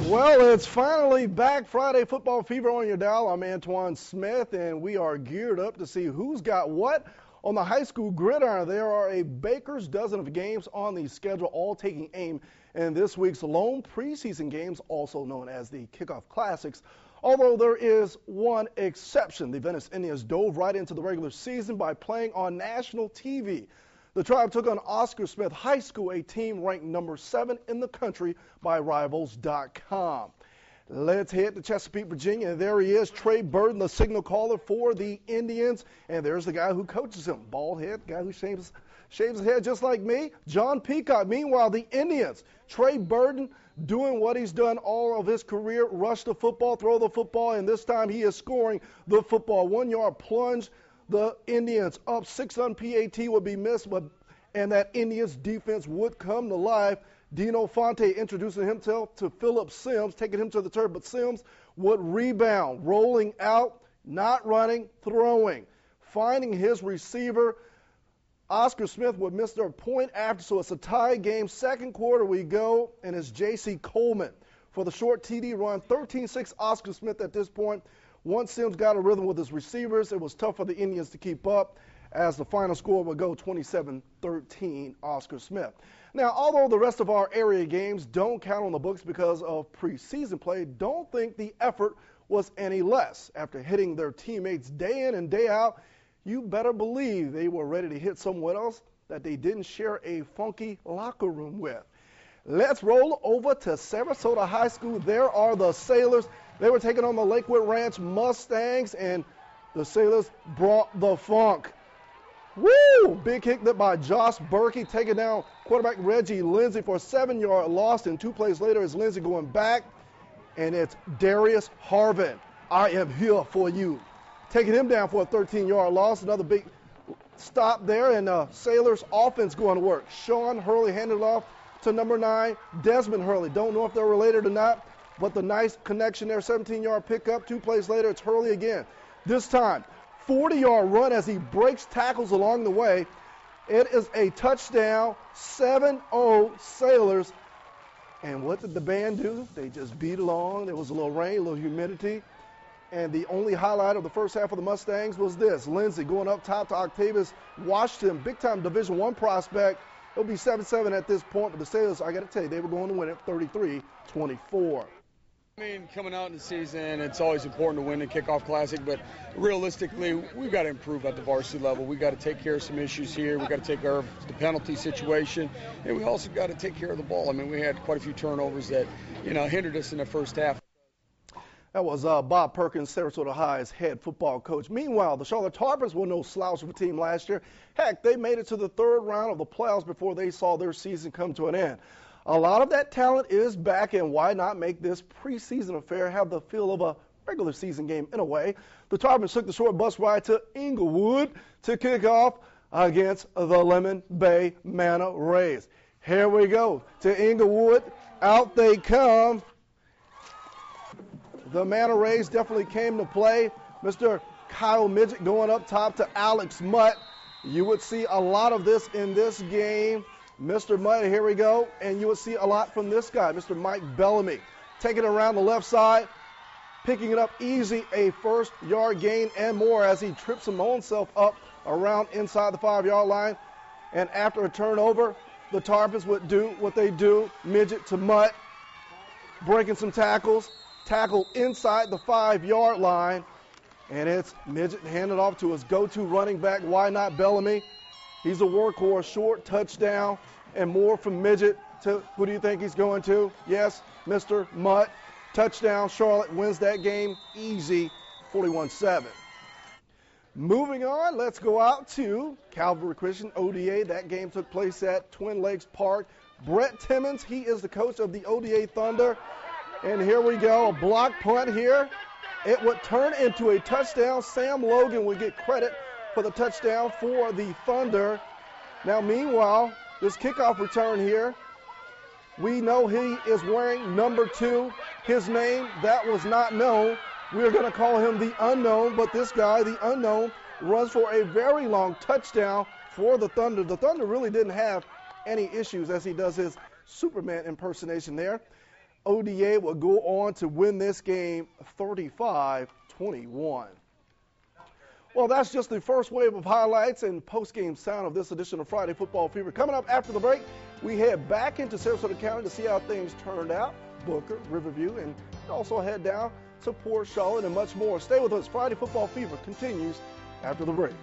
Well, it's finally back. Friday Football Fever on your dial. I'm Antawan Smith, and we are geared up to see who's got what on the high school gridiron. There are a baker's dozen of games on the schedule, all taking aim in this week's lone preseason games, also known as the Kickoff Classics. Although there is one exception. The Venice Indians dove right into the regular season by playing on national TV. The Tribe took on Oscar Smith High School, a team ranked number 7 in the country by Rivals.com. Let's head to Chesapeake, Virginia. And there he is, Trey Burden, the signal caller for the Indians. And there's the guy who coaches him, bald head, guy who shaves his head just like me, John Peacock. Meanwhile, the Indians, Trey Burden doing what he's done all of his career, rush the football, throw the football, and this time he is scoring the football. 1-yard plunge. The Indians up 6 on PAT would be missed, and that Indians defense would come to life. Dino Fonte introducing himself to Philip Sims, taking him to the turf, but Sims would rebound, rolling out, not running, throwing, finding his receiver. Oscar Smith would miss their point after, so it's a tie game. Second quarter we go, and it's J.C. Coleman for the short TD run. 13-6 Oscar Smith at this point. Once Sims got a rhythm with his receivers, it was tough for the Indians to keep up, as the final score would go 27-13 Oscar Smith. Now, although the rest of our area games don't count on the books because of preseason play, don't think the effort was any less. After hitting their teammates day in and day out, you better believe they were ready to hit someone else that they didn't share a funky locker room with. Let's roll over to Sarasota High School. There are the Sailors. They were taking on the Lakewood Ranch Mustangs, and the Sailors brought the funk. Woo! Big hit by Josh Berkey, taking down quarterback Reggie Lindsay for a 7-yard loss, and 2 plays later is Lindsay going back, and it's Darius Harvin. I am here for you. Taking him down for a 13-yard loss. Another big stop there, and Sailors offense going to work. Sean Hurley handed it off to number 9, Desmond Hurley. Don't know if they're related or not, but the nice connection there, 17-yard pickup. 2 plays later, it's Hurley again. This time, 40-yard run as he breaks tackles along the way. It is a touchdown, 7-0 Sailors. And what did the band do? They just beat along. There was a little rain, a little humidity. And the only highlight of the first half of the Mustangs was this. Lindsay going up top to Octavius Washington, big-time Division I prospect. It'll be 7-7 at this point, but the Sailors, I got to tell you, they were going to win it 33-24. I mean, coming out in the season, it's always important to win the Kickoff Classic, but realistically, we've got to improve at the varsity level. We've got to take care of some issues here. We've got to take care of the penalty situation, and we also got to take care of the ball. I mean, we had quite a few turnovers that, hindered us in the first half. That was Bob Perkins, Sarasota High's head football coach. Meanwhile, the Charlotte Tarpons were no slouch of a team last year. Heck, they made it to the 3rd round of the playoffs before they saw their season come to an end. A lot of that talent is back, and why not make this preseason affair have the feel of a regular season game in a way? The Tarpons took the short bus ride to Inglewood to kick off against the Lemon Bay Manta Rays. Here we go to Inglewood. Out they come. The Manta Rays definitely came to play. Mr. Kyle Midget going up top to Alex Mutt. You would see a lot of this in this game. Mr. Mutt, here we go. And you would see a lot from this guy, Mr. Mike Bellamy. Taking it around the left side, picking it up easy, a 1st-yard gain and more as he trips himself up around inside the 5-yard line. And after a turnover, the Tarpons would do what they do, Midget to Mutt, breaking some tackles. Tackle inside the 5-yard line, and it's Midget handed off to his go-to running back. Why not Bellamy? He's a workhorse, short touchdown, and more from Midget to who do you think he's going to? Yes, Mr. Mutt. Touchdown. Charlotte wins that game easy, 41-7. Moving on, let's go out to Calvary Christian ODA. That game took place at Twin Lakes Park. Brett Timmons, he is the coach of the ODA Thunder. And here we go, a block punt here. It would turn into a touchdown. Sam Logan would get credit for the touchdown for the Thunder. Now, meanwhile, this kickoff return here, we know he is wearing number 2. His name, that was not known. We're going to call him the unknown, but this guy, the unknown, runs for a very long touchdown for the Thunder. The Thunder really didn't have any issues as he does his Superman impersonation there. ODA will go on to win this game 35-21. Well, that's just the first wave of highlights and post-game sound of this edition of Friday Football Fever. Coming up after the break, we head back into Sarasota County to see how things turned out, Booker, Riverview, and also head down to Port Charlotte and much more. Stay with us. Friday Football Fever continues after the break.